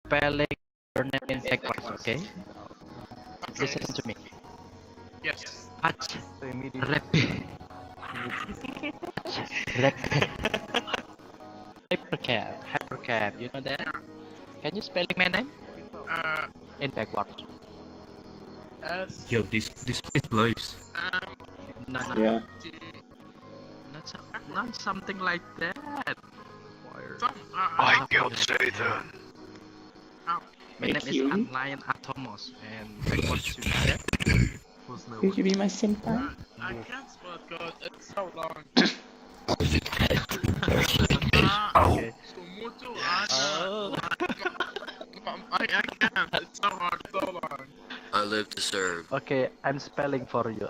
spelling your name in backwards, okay? Listen to me. Yes. H, Repi, Repi, Hypercap, you know that? Can you spelling my name? In backwards. S. Yo, this place blows. No, Yeah. not something like that. I killed Satan. My name is Thank you. Lion Atomos, and backwards you know that? Could you be my senpai? I can't spell it because it's so long. Okay. Sumutu Oh. I can't. It's so hard, so long. I live to serve. Okay, I'm spelling for you.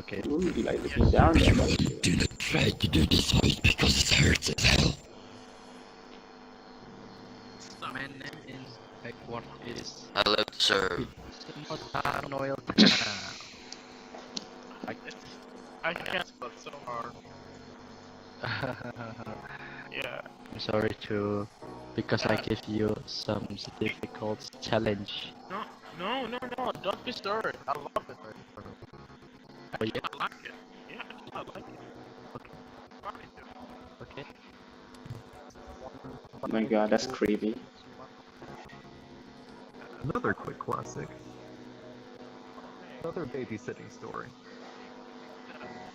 Okay. Ooh, you like looking down there, don't you? Do not try to do this because it hurts as hell. My name is backward is I live to serve. Noel. I can't spell it so hard. Yeah. I'm sorry too, because I give you some difficult challenge. No. Don't be sorry. I love it. Oh yeah. I like it. Yeah, I like it. Okay. Oh my god, that's creepy. Another quick classic. Another babysitting story.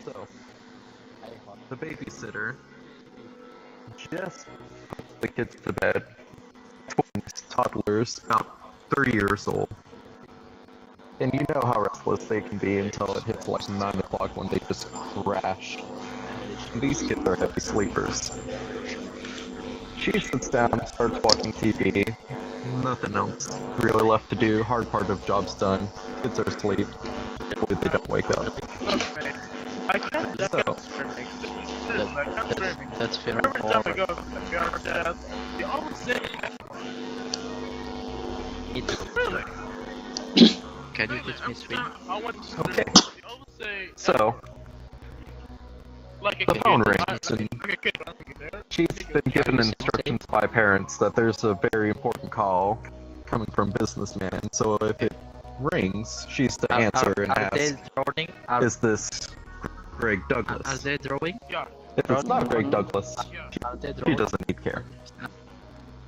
So, the babysitter just puts the kids to bed. Twins, toddlers, about 3 years old. And you know how restless they can be until it hits like 9 o'clock when they just crash. And these kids are heavy sleepers. She sits down, starts watching TV. Nothing else really left to do. Hard part of job's done. Kids are asleep. Hopefully they don't wake up. Okay. I can't So, screaming. I can't screaming. That's fair. Every time I go to the VRChat, you always say really. Can you teach me swing? I want to scream. Okay. You always say So, like a the kid. phone Like rings and a kid running there. she's been given instructions by parents that there's a very important call coming from businessman. So if it rings, she's to answer and Are they ask, drawing? is this Greg Are Douglas? they drawing? Yeah. If it's not Greg Douglas, Are they she drawing? doesn't need care.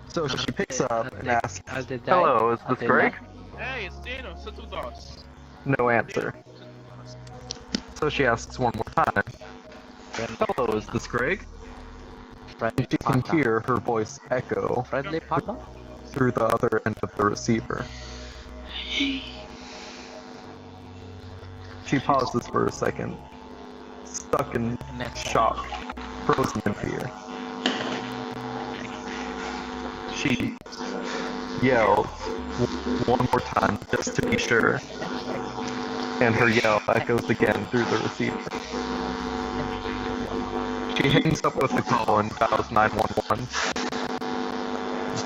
So she picks up and asks, Are they dying? hello, is Are this they Greg? Hey, it's Dino. Sit with us. No answer. So she asks one more time, hello, is this Greg? And she can hear her voice echo Friendly partner? through the other end of the receiver. She pauses for a second, stuck in shock, frozen in fear. She yells one more time just to be sure, and her yell echoes again through the receiver. She hangs up with the call and dials 911,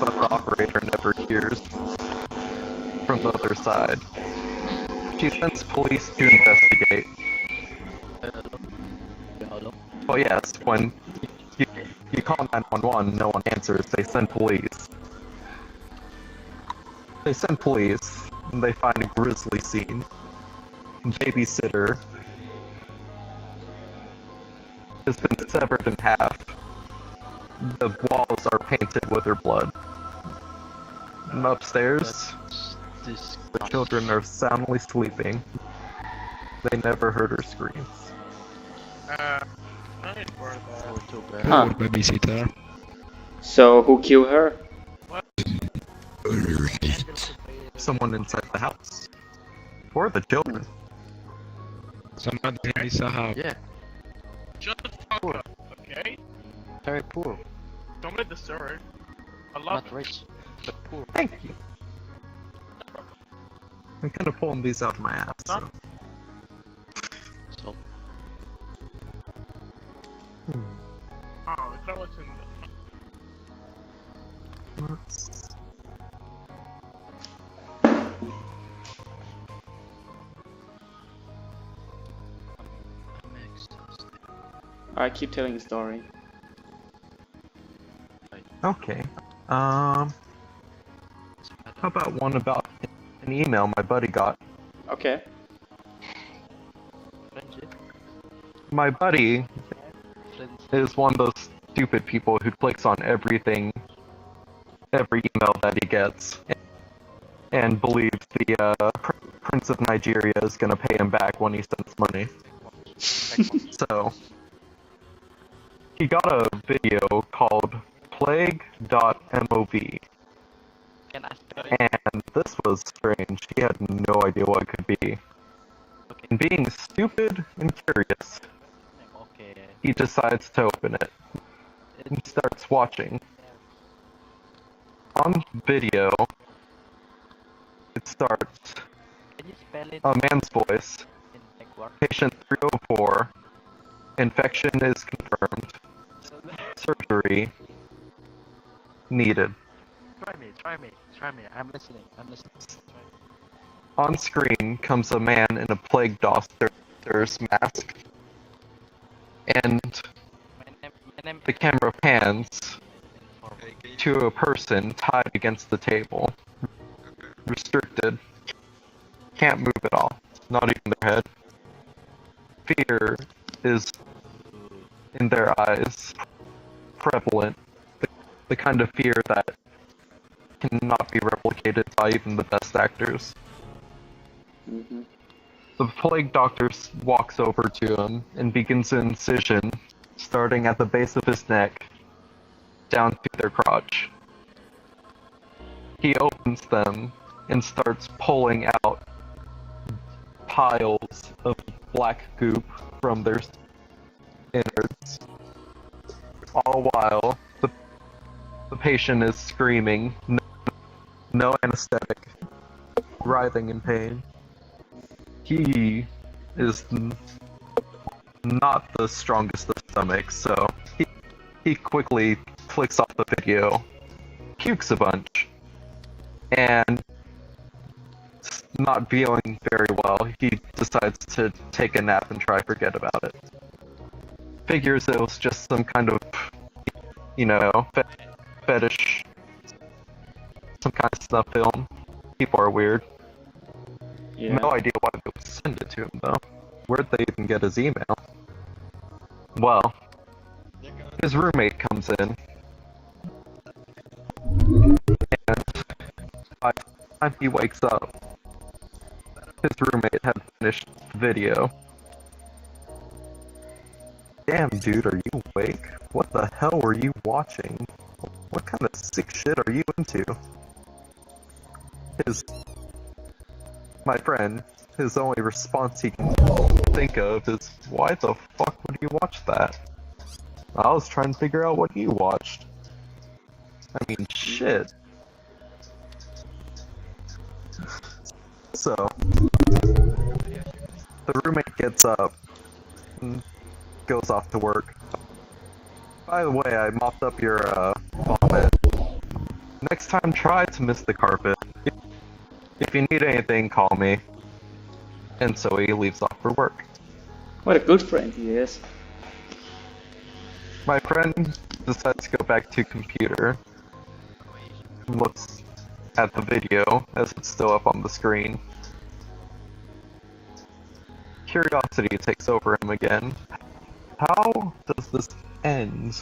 but the operator never hears from the other side. She sends police to investigate. Hello? Well, yes, when you call 911, no one answers, they send police. They send police, and they find a grisly scene. Babysitter has been severed in half. The walls are painted with her blood. And upstairs, the children are soundly sleeping. They never heard her screams. I need for that. Huh. Babysitter. So, who killed her? Someone inside the house. Or the children. Somebody in the house. Yeah, Shut the fuck up, okay? very poor. Don't read the story. I love Not it. rich, but poor. Thank you. I'm kind of pulling these out of my ass. So. So, Oh, it's not what's in Let's- I'm exhausted. Alright, keep telling the story. Okay. How about one about an email my buddy got? Okay. Friendship. My buddy Friendship. is one of those stupid people who clicks on everything, every email that he gets, and believes the Prince of Nigeria is gonna pay him back when he sends money. So, he got a video called plague.mov, Can I spell it? and this was strange. He had no idea what it could be. Okay. And being stupid and curious, Okay. he decides to open it and starts watching. On video, it starts Can you spell it a man's voice. in backward? Patient 304. Infection is confirmed. Surgery needed. Try me. I'm listening. Try. On screen comes a man in a plague doctor's mask, and My name the camera pans to a person tied against the table. Restricted. Can't move at all. Not even their head. Fear is in their eyes. Prevalent. The kind of fear that cannot be replicated by even the best actors. Mm-hmm. The plague doctor walks over to him and begins an incision, starting at the base of his neck, down to their crotch. He opens them and starts pulling out piles of black goop from their innards. All while the patient is screaming, no anesthetic, writhing in pain. He is not the strongest of stomachs, so he quickly clicks off the video, pukes a bunch, and not feeling very well, he decides to take a nap and try to forget about it. Figures it was just some kind of, fetish, some kind of snuff film. People are weird. Yeah. No idea why they would send it to him, though. Where'd they even get his email? Well, his roommate comes in, and by the time he wakes up, his roommate had finished the video. Damn, dude, are you awake? What the hell were you watching? What kind of sick shit are you into? My friend, his only response he can think of is, why the fuck would you watch that? I was trying to figure out what you watched. I mean, shit. So, the roommate gets up and goes off to work. By the way, I mopped up your vomit. Next time, try to miss the carpet. If you need anything, call me. And so he leaves off for work. What a good friend he is. My friend decides to go back to computer and looks at the video as it's still up on the screen. Curiosity takes over him again. How does this end?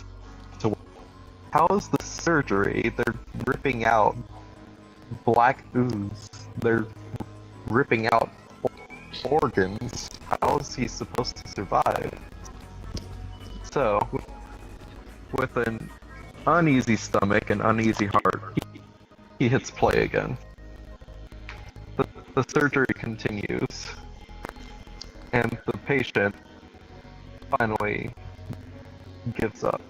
How is the surgery? They're ripping out black ooze. They're ripping out organs. How is he supposed to survive? So, with an uneasy stomach and uneasy heart, he hits play again. The surgery continues, and the patient finally gives up.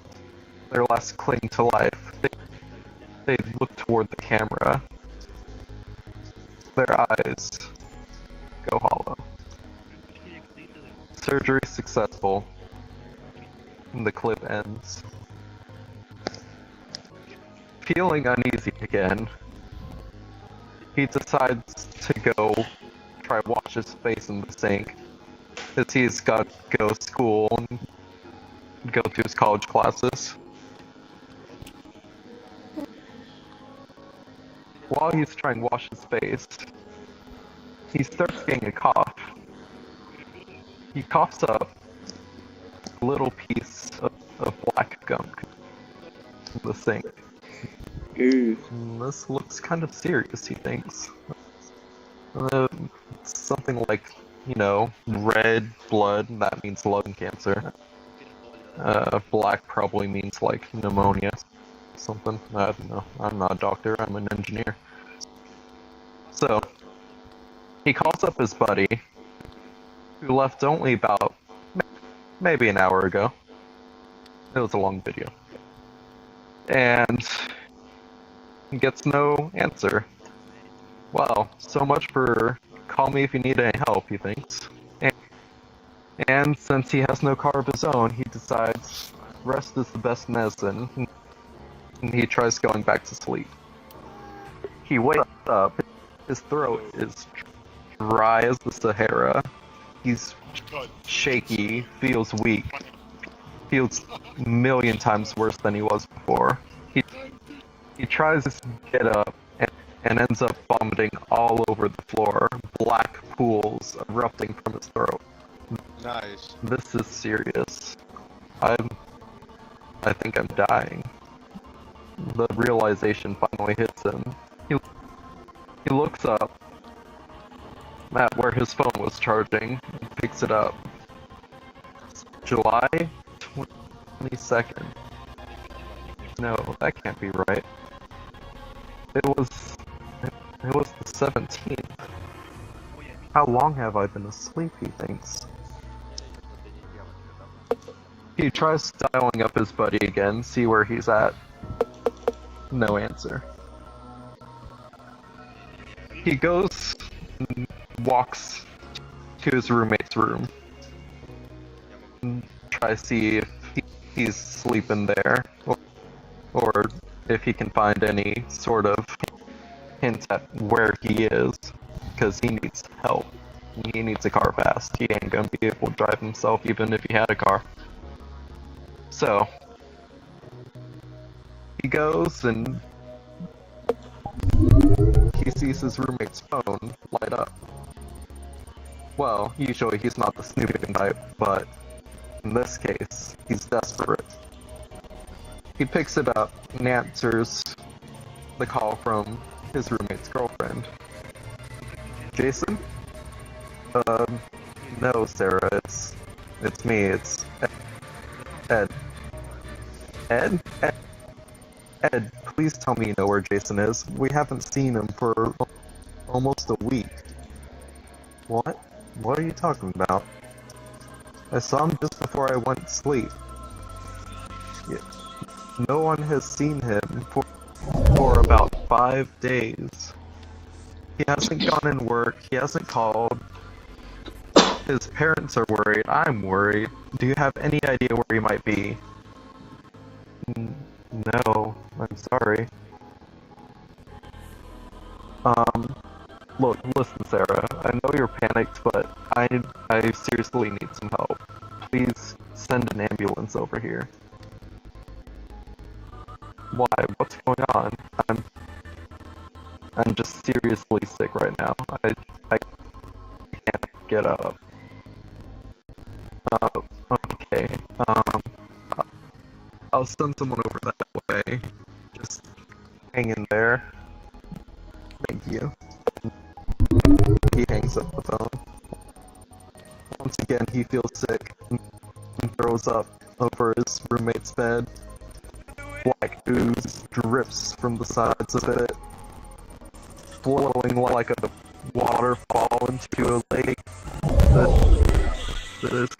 Their last cling to life. They look toward the camera. Their eyes go hollow. Surgery successful. And the clip ends. Feeling uneasy again, he decides to go try wash his face in the sink, as he's got to go to school and go to his college classes. while he's trying to wash his face, he starts getting a cough. He coughs up a little piece of black gunk in the sink. Ooh. This looks kind of serious, he thinks. Something like, red blood, that means lung cancer. Black probably means like pneumonia. Something. I don't know. I'm not a doctor, I'm an engineer. So, he calls up his buddy, who left only about maybe an hour ago. It was a long video. And he gets no answer. Well, so much for call me if you need any help, he thinks. And since he has no car of his own, he decides rest is the best medicine, and he tries going back to sleep. He wakes up, his throat is dry as the Sahara, he's shaky, feels weak, feels a million times worse than he was before. He tries to get up and ends up vomiting all over the floor, black pools erupting from his throat. Nice. This is serious. I think I'm dying. The realization finally hits him. He looks up at where his phone was charging and picks it up. July 22nd. No, that can't be right. It was the 17th. How long have I been asleep, he thinks. He tries dialing up his buddy again, see where he's at. No answer. He goes and walks to his roommate's room. Tries to see if he's sleeping there, or if he can find any sort of hint at where he is, because he needs help. He needs a car fast. He ain't gonna be able to drive himself even if he had a car. So, he goes and he sees his roommate's phone light up. Well, usually he's not the snooping type, but in this case, he's desperate. He picks it up and answers the call from his roommate's girlfriend. Jason? No, Sarah, it's me, it's Ed. Ed? Ed, please tell me you know where Jason is. We haven't seen him for almost a week. What? What are you talking about? I saw him just before I went to sleep. Yeah. No one has seen him for about 5 days. He hasn't gone in work, he hasn't called. His parents are worried, I'm worried. Do you have any idea where he might be? No, I'm sorry. Look, listen, Sarah, I know you're panicked, but I seriously need some help. Please send an ambulance over here. Why? What's going on? I'm just seriously sick right now. I can't get up. Okay. I'll send someone over that way. Just hang in there. Thank you. He hangs up the phone. Once again, he feels sick and throws up over his roommate's bed. Black ooze drips from the sides of it, flowing like a waterfall into a lake. This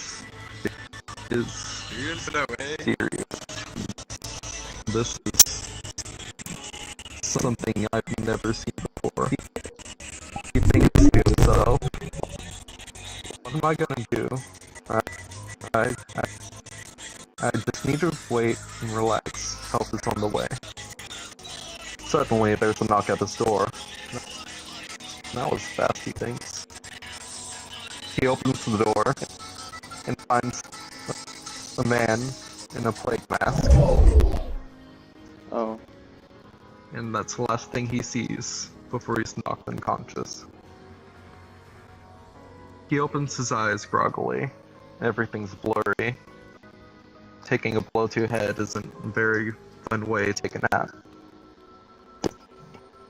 is serious. This is something I've never seen before. He thinks to himself, what am I gonna do? I just need to wait and relax. Help is on the way. Suddenly, there's a knock at his door. That was fast, he thinks. He opens the door and finds a man in a plague mask. Oh. and that's the last thing he sees before he's knocked unconscious. He opens his eyes groggily. Everything's blurry. Taking a blow to your head isn't a very fun way to take a nap.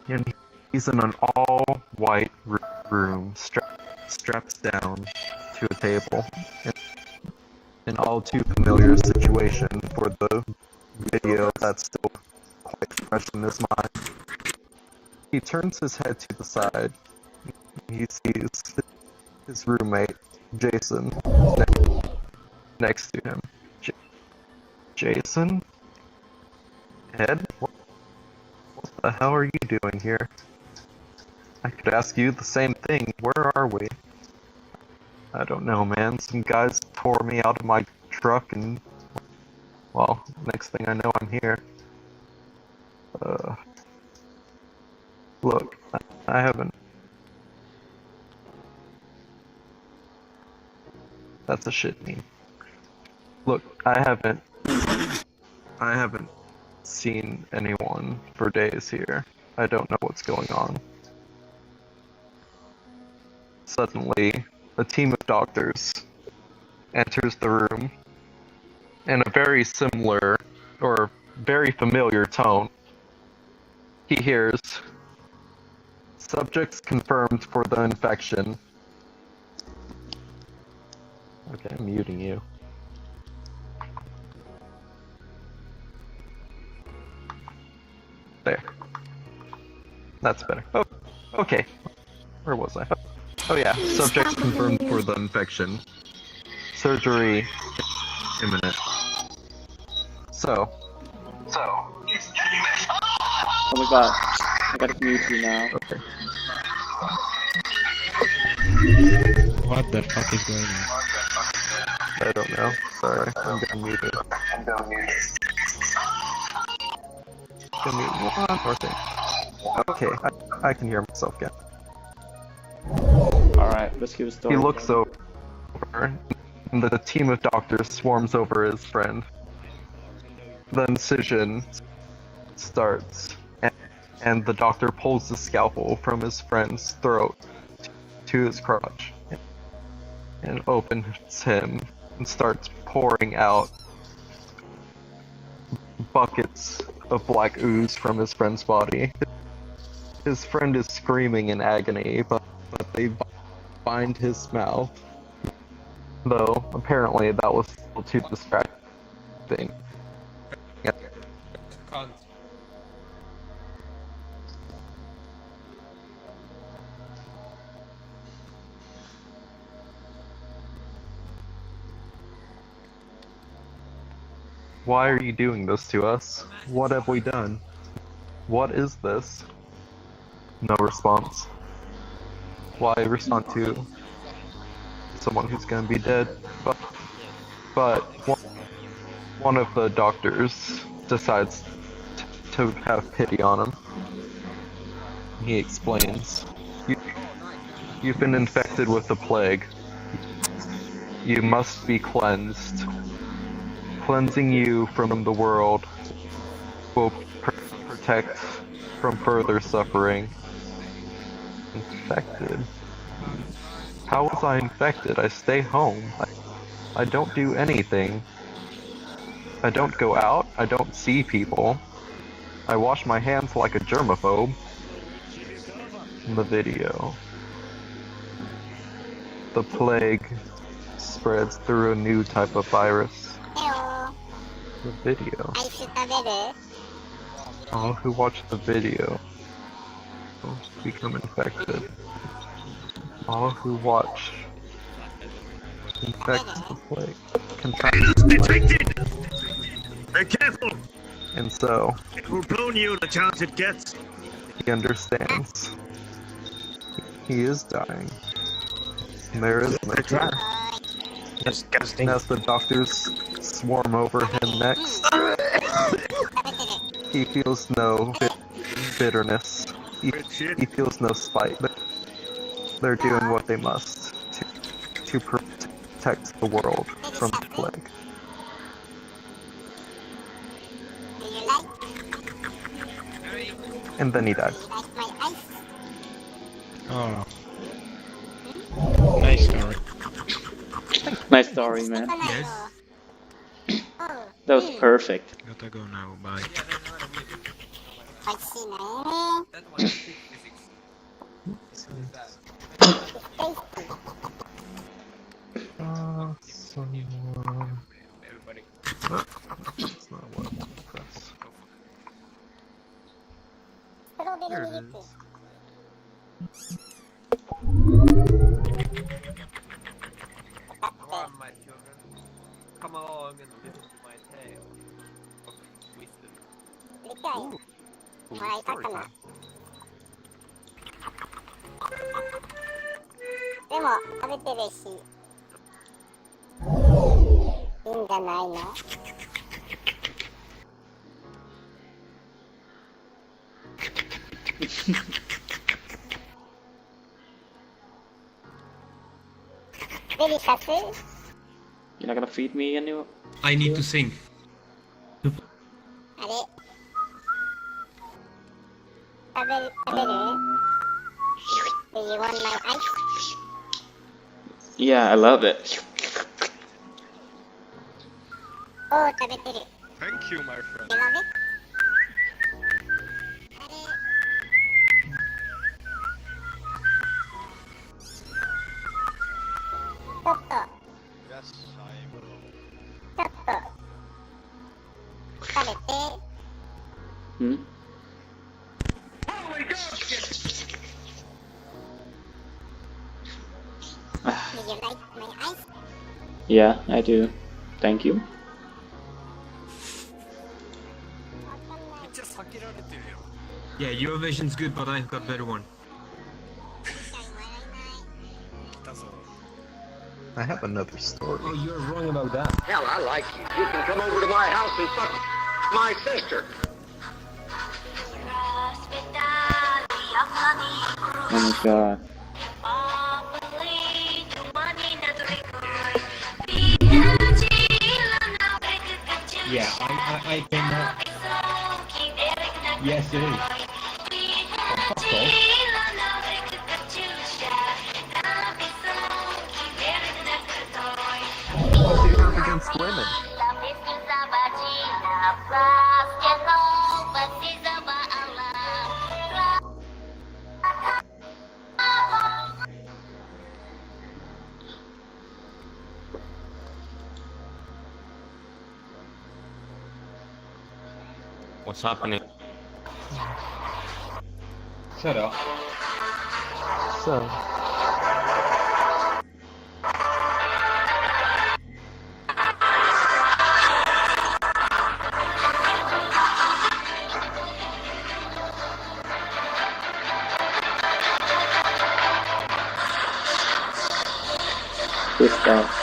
And he's in an all-white room, strapped down to a table. An all too familiar situation for the video that's still quite fresh in his mind. He turns his head to the side. He sees his roommate, Jason, next to him. Jason? Ed? What the hell are you doing here? I could ask you the same thing. Where are we? I don't know, man. Some guys tore me out of my truck and... well, next thing I know, I'm here. Look, I haven't... That's a shit meme. Look, I haven't seen anyone for days here. I don't know what's going on. Suddenly, a team of doctors enters the room in a very similar, or very familiar tone. He hears, "Subjects confirmed for the infection." Okay, I'm muting you. There. That's better. Oh, okay. Where was I? Oh yeah, subjects confirmed for the infection. Surgery imminent. So. Oh my god. I gotta mute you now. Okay. What the fuck is going on? I don't know. Sorry, I'm getting muted. Give me one more thing. Okay, I can hear myself again. Alright, let's give a story. He looks over, and the team of doctors swarms over his friend. The incision starts, and the doctor pulls the scalpel from his friend's throat to his crotch, and opens him, and starts pouring out buckets of black ooze from his friend's body. His friend is screaming in agony, but they bind his mouth. Though, apparently that was still too distracting. Why are you doing this to us? What have we done? What is this? No response. Why respond to someone who's gonna be dead? But one of the doctors decides to have pity on him. He explains, You've been infected with the plague. You must be cleansed. Cleansing you from the world will protect from further suffering. Infected? How was I infected? I stay home. I don't do anything. I don't go out. I don't see people. I wash my hands like a germaphobe. In the video, the plague spreads through a new type of virus. The video. All who watch the video become infected. All who watch infect the plague. Contract the plague. Be careful! And so, It will burn you the chance it gets. he understands. He is dying. And there is no cure. Disgusting. And as the doctors swarm over him next, he feels no bitterness. He feels no spite. They're doing what they must to protect the world from the plague. and then he died. Oh. Nice story. Nice story, man. Yes. That was perfect. Gotta go now. Bye. Someone... That's not what I want to press. There it is. Come on, my children. Come along and listen to my tale of wisdom. Ooh, story time. でも食べてるしいいんじゃないのデリシャス You're not gonna feed me anymore? I need to sing. あれ食べる Do you want my ice? Yeah, I love it. おー食べてる Thank you, my friend. You love it? あれちょっと Yes, I will. ちょっと食べて Hmm? Do you like my ice? Yeah, I do. Thank you. めっちゃ避けられてるよ。 Yeah, your vision's good, but I've got better one. 来たぞ。 I have another story. Oh, you're wrong about that. Hell, I like you. You can come over to my house and fuck my sister. Oh my god. Yeah, I cannot. Yes, it is. Oh, fuck off. What's he have against women? What's happening? Shut up. So, Good stuff.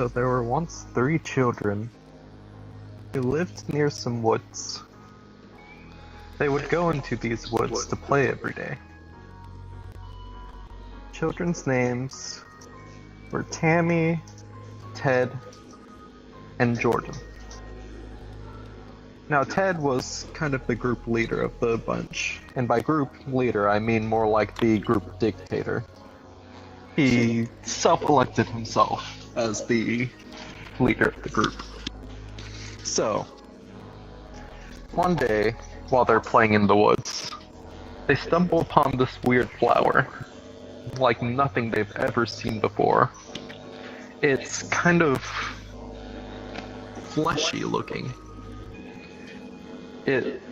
so there were once 3 children who lived near some woods. They would go into these woods to play every day. Children's names were Tammy, Ted, and Jordan. Now, Ted was kind of the group leader of the bunch, and by group leader, I mean more like the group dictator. He self-elected himself as the leader of the group. So, one day, while they're playing in the woods, they stumble upon this weird flower, like nothing they've ever seen before. It's kind of fleshy looking. It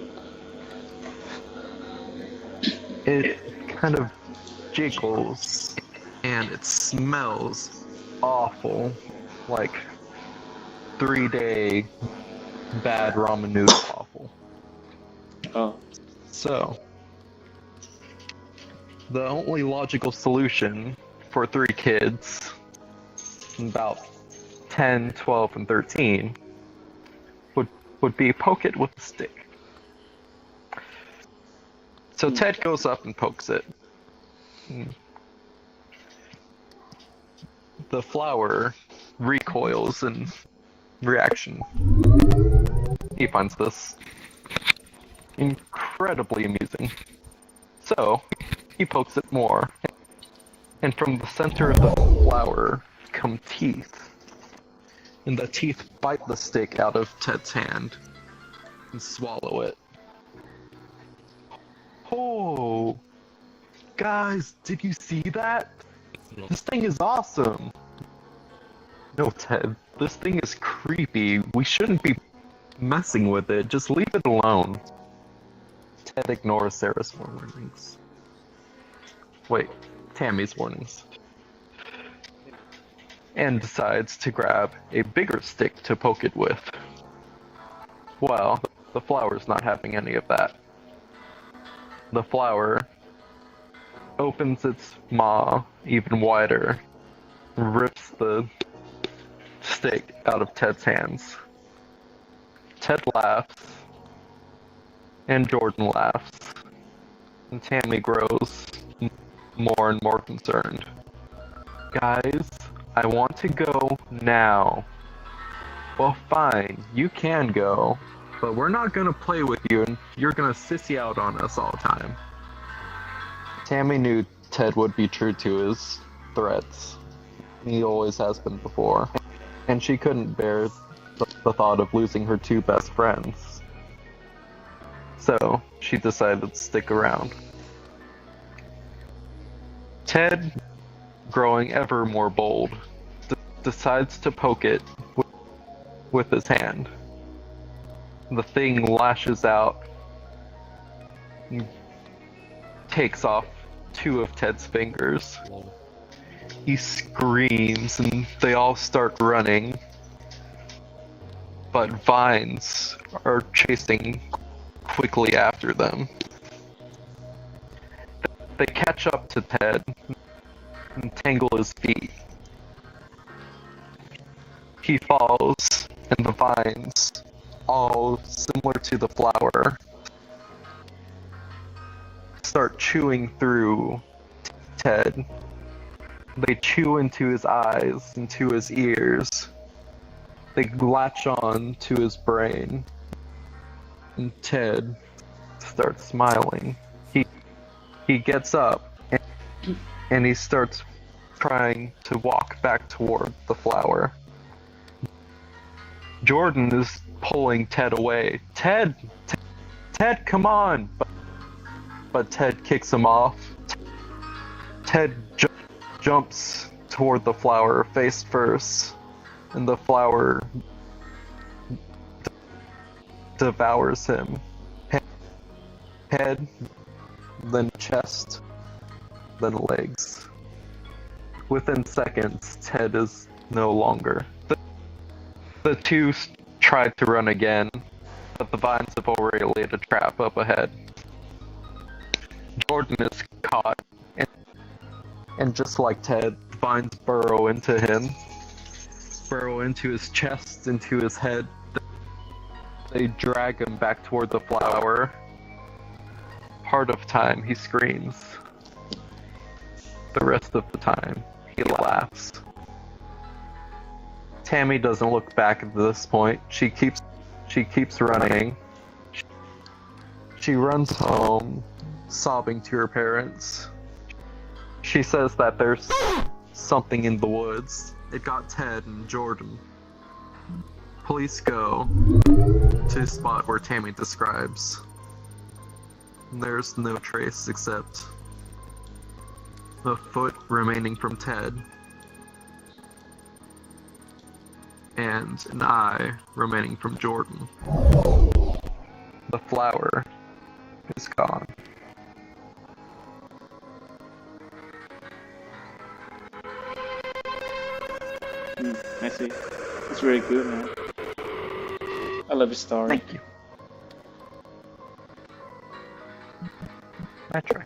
kind of jiggles, and it smells awful, like 3-day bad ramen noodle awful. Oh. So, the only logical solution for 3 kids, about 10, 12, and 13, would be poke it with a stick. So Ted goes up and pokes it. The flower recoils in reaction. He finds this incredibly amusing. So, he pokes it more. And from the center of the flower come teeth. And the teeth bite the stick out of Ted's hand and swallow it. Oh! Guys, did you see that? This thing is awesome! No, Ted, this thing is creepy. We shouldn't be messing with it. Just leave it alone. Ted ignores Sarah's warnings. Wait, Tammy's warnings. And decides to grab a bigger stick to poke it with. Well, the flower's not having any of that. The flower opens its maw even wider, rips the stick out of Ted's hands. Ted laughs, and Jordan laughs, and Tammy grows more and more concerned. Guys, I want to go now. Well, fine, you can go, but we're not gonna play with you, and you're gonna sissy out on us all the time. Tammy knew Ted would be true to his threats. He always has been before. And she couldn't bear the thought of losing her two best friends. So, she decided to stick around. Ted, growing ever more bold, decides to poke it with his hand. The thing lashes out, and takes off two of Ted's fingers. He screams and they all start running, but vines are chasing quickly after them. They catch up to Ted and tangle his feet. He falls, and the vines, all similar to the flower, start chewing through Ted. They chew into his eyes, into his ears. They latch on to his brain. And Ted starts smiling. He gets up and he starts trying to walk back toward the flower. Jordan is pulling Ted away. Ted, come on! But Ted kicks him off. Ted jumps toward the flower face first, and the flower devours him. Head, then chest, then legs. Within seconds, Ted is no longer. The two tried to run again, but the vines have already laid a trap up ahead. Jordan is caught, and just like Ted, vines burrow into him, burrow into his chest, into his head. They drag him back toward the flower. Part of time, he screams. The rest of the time, he laughs. Tammy doesn't look back at this point. She keeps running. She runs home, sobbing to her parents. She says that there's something in the woods. It got Ted and Jordan. Police go to a spot where Tammy describes. There's no trace except a foot remaining from Ted and an eye remaining from Jordan. The flower is gone. I see. It's very good, man. I love your story. Thank you. I try.